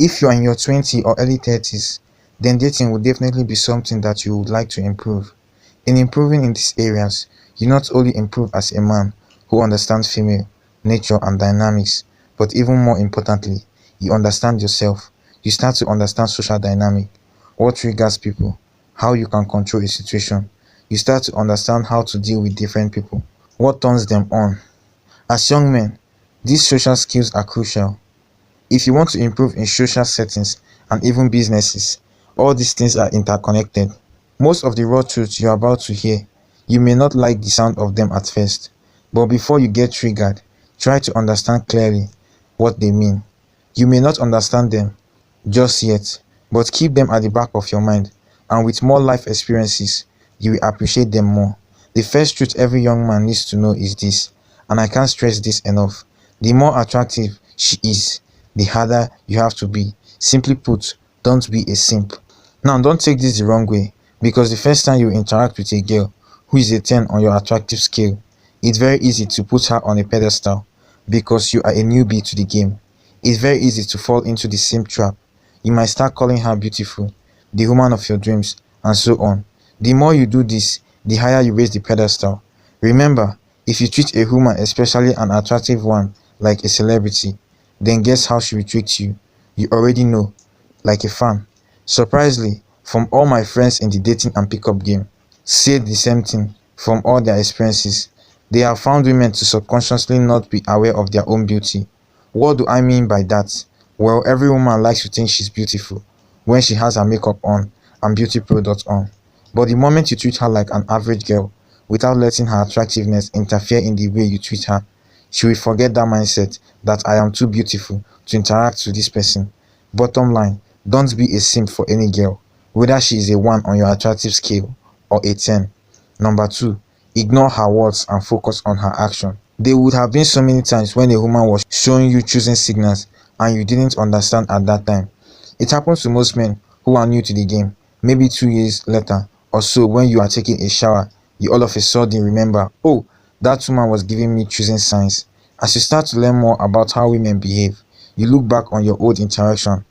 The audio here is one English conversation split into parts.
If you're in your 20s or early 30s, then dating would definitely be something that you would like to improve. In improving in these areas, you not only improve as a man who understands female nature and dynamics, but even more importantly, you understand yourself. You start to understand social dynamic, what triggers people, how you can control a situation. You start to understand how to deal with different people, what turns them on. As young men, these social skills are crucial. If you want to improve in social settings and even businesses, all these things are interconnected. Most of the raw truths you're about to hear, you may not like the sound of them at first, but before you get triggered, try to understand clearly what they mean. You may not understand them just yet, but keep them at the back of your mind, and with more life experiences, you will appreciate them more. The first truth every young man needs to know is this, and I can't stress this enough. The more attractive she is, the harder you have to be. Simply put, don't be a simp. Now, don't take this the wrong way, because the first time you interact with a girl who is a 10 on your attractive scale, it's very easy to put her on a pedestal because you are a newbie to the game. It's very easy to fall into the simp trap. You might start calling her beautiful, the woman of your dreams, and so on. The more you do this, the higher you raise the pedestal. Remember, if you treat a woman, especially an attractive one, like a celebrity, then guess how she will treat you? You already know, like a fan. Surprisingly, from all my friends in the dating and pickup game, say the same thing from all their experiences. They have found women to subconsciously not be aware of their own beauty. What do I mean by that? Well, every woman likes to think she's beautiful when she has her makeup on and beauty products on. But the moment you treat her like an average girl, without letting her attractiveness interfere in the way you treat her, she will forget that mindset that I am too beautiful to interact with this person. Bottom line, don't be a simp for any girl, whether she is a 1 on your attractive scale or a 10. Number 2, ignore her words and focus on her action. There would have been so many times when a woman was showing you choosing signals and you didn't understand at that time. It happens to most men who are new to the game. Maybe 2 years later or so, when you are taking a shower, you all of a sudden remember, oh, that woman was giving me choosing signs. As you start to learn more about how women behave, you look back on your old interaction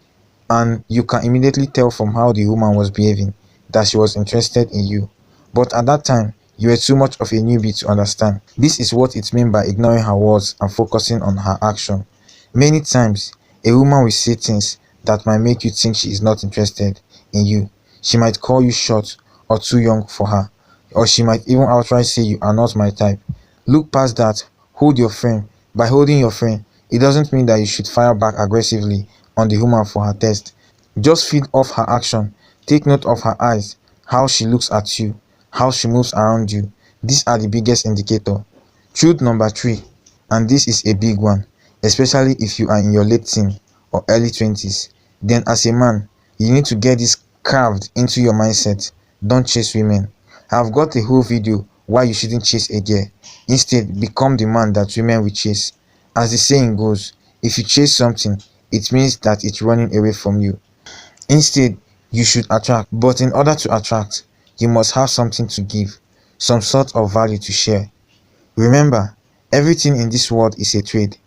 and you can immediately tell from how the woman was behaving that she was interested in you. But at that time, you were too much of a newbie to understand. This is what it means by ignoring her words and focusing on her action. Many times, a woman will say things that might make you think she is not interested in you. She might call you short or too young for her, or she might even outright say you are not my type. Look past that. Hold your friend. By holding your friend, it doesn't mean that you should fire back aggressively on the woman for her test. Just feed off her action. Take note of her eyes, how she looks at you, how she moves around you. These are the biggest indicator. Truth number 3, and this is a big one, especially if you are in your late teens or early 20s. Then as a man, you need to get this carved into your mindset. Don't chase women. I've got a whole video why you shouldn't chase a girl. Instead, become the man that women will chase. As the saying goes, if you chase something, it means that it's running away from you. Instead, you should attract. But in order to attract, you must have something to give, some sort of value to share. Remember, everything in this world is a trade.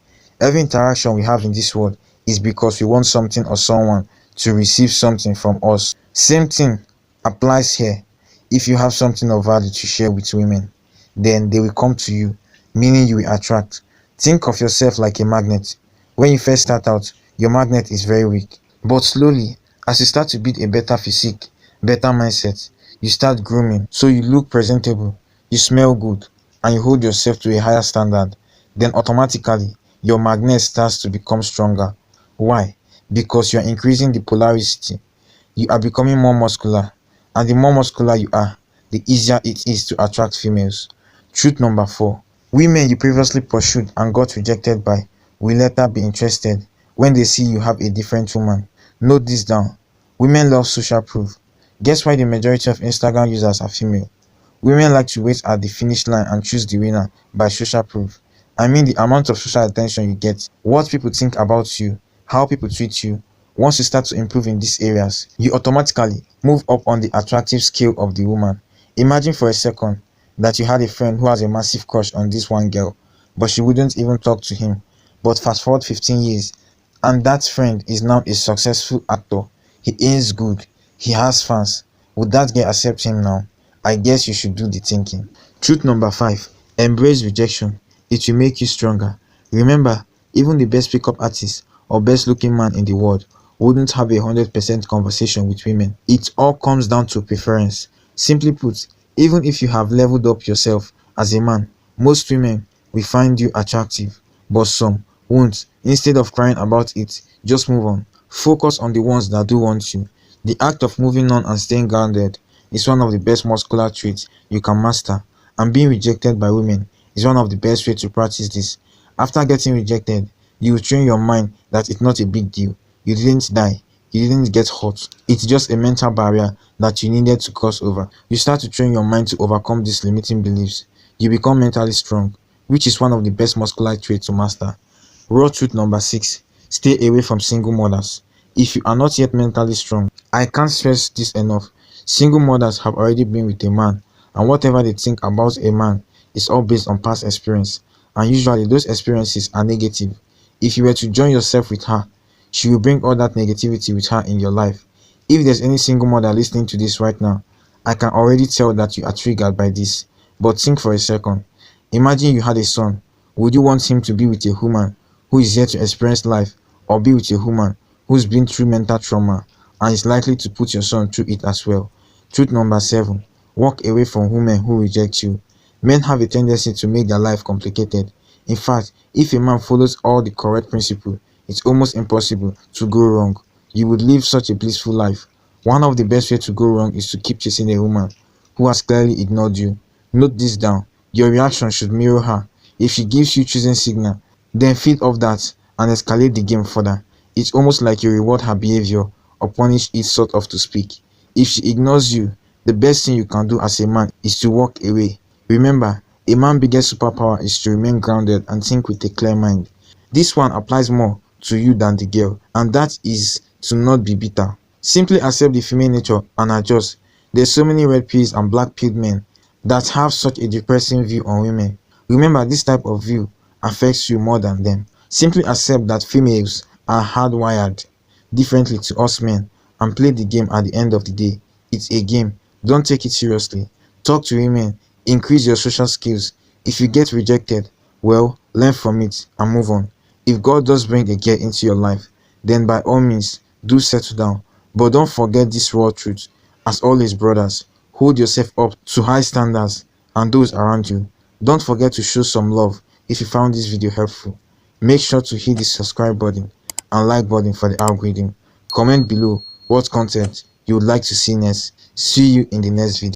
Every interaction we have in this world is because we want something or someone to receive something from us. Same thing applies here. If you have something of value to share with women, then they will come to you, meaning you will attract. Think of yourself like a magnet. When you first start out, your magnet is very weak. But slowly, as you start to build a better physique, better mindset, you start grooming. So you look presentable, you smell good, and you hold yourself to a higher standard. Then automatically, your magnet starts to become stronger. Why? Because you are increasing the polarity. You are becoming more muscular. And the more muscular you are, the easier it is to attract females. Truth number 4. Women you previously pursued and got rejected by will later be interested when they see you have a different woman. Note this down. Women love social proof. Guess why the majority of Instagram users are female? Women like to wait at the finish line and choose the winner by social proof. I mean the amount of social attention you get, what people think about you, how people treat you. Once you start to improve in these areas, you automatically move up on the attractive scale of the woman. Imagine for a second that you had a friend who has a massive crush on this one girl, but she wouldn't even talk to him. But fast forward 15 years, and that friend is now a successful actor. He earns good. He has fans. Would that girl accept him now? I guess you should do the thinking. Truth number 5. Embrace rejection. It will make you stronger. Remember, even the best pickup artist or best looking man in the world wouldn't have a 100% conversation with women. It all comes down to preference. Simply put, even if you have leveled up yourself as a man, most women will find you attractive, but some won't. Instead of crying about it, just move on. Focus on the ones that do want you. The act of moving on and staying grounded is one of the best muscular traits you can master, and being rejected by women is one of the best ways to practice this. After getting rejected, you will train your mind that it's not a big deal. You didn't die. You didn't get hurt. It's just a mental barrier that you needed to cross over. You start to train your mind to overcome these limiting beliefs. You become mentally strong, which is one of the best muscular traits to master. Raw truth number 6. Stay away from single mothers. If you are not yet mentally strong, I can't stress this enough. Single mothers have already been with a man, and whatever they think about a man is all based on past experience, and usually those experiences are negative. If you were to join yourself with her, she will bring all that negativity with her in your life. If there's any single mother listening to this right now, I can already tell that you are triggered by this. But think for a second. Imagine you had a son. Would you want him to be with a woman who is yet to experience life, or be with a woman who's been through mental trauma and is likely to put your son through it as well? Truth number 7. Walk away from women who reject you. Men have a tendency to make their life complicated. In fact, if a man follows all the correct principles, it's almost impossible to go wrong. You would live such a blissful life. One of the best ways to go wrong is to keep chasing a woman who has clearly ignored you. Note this down. Your reaction should mirror her. If she gives you choosing signal, then feed off that and escalate the game further. It's almost like you reward her behavior or punish it, sort of, to speak. If she ignores you, the best thing you can do as a man is to walk away. Remember, a man's biggest superpower is to remain grounded and think with a clear mind. This one applies more to you than the girl, and that is to not be bitter. Simply accept the female nature and adjust. There's so many red pills and black pilled men that have such a depressing view on women. Remember, this type of view affects you more than them. Simply accept that females are hardwired differently to us men and play the game. At the end of the day, it's a game. Don't take it seriously. Talk to women, increase your social skills. If you get rejected, well, learn from it and move on. If God does bring a girl into your life, then by all means, do settle down. But don't forget this raw truth. As always, brothers, hold yourself up to high standards and those around you. Don't forget to show some love if you found this video helpful. Make sure to hit the subscribe button and like button for the algorithm. Comment below what content you would like to see next. See you in the next video.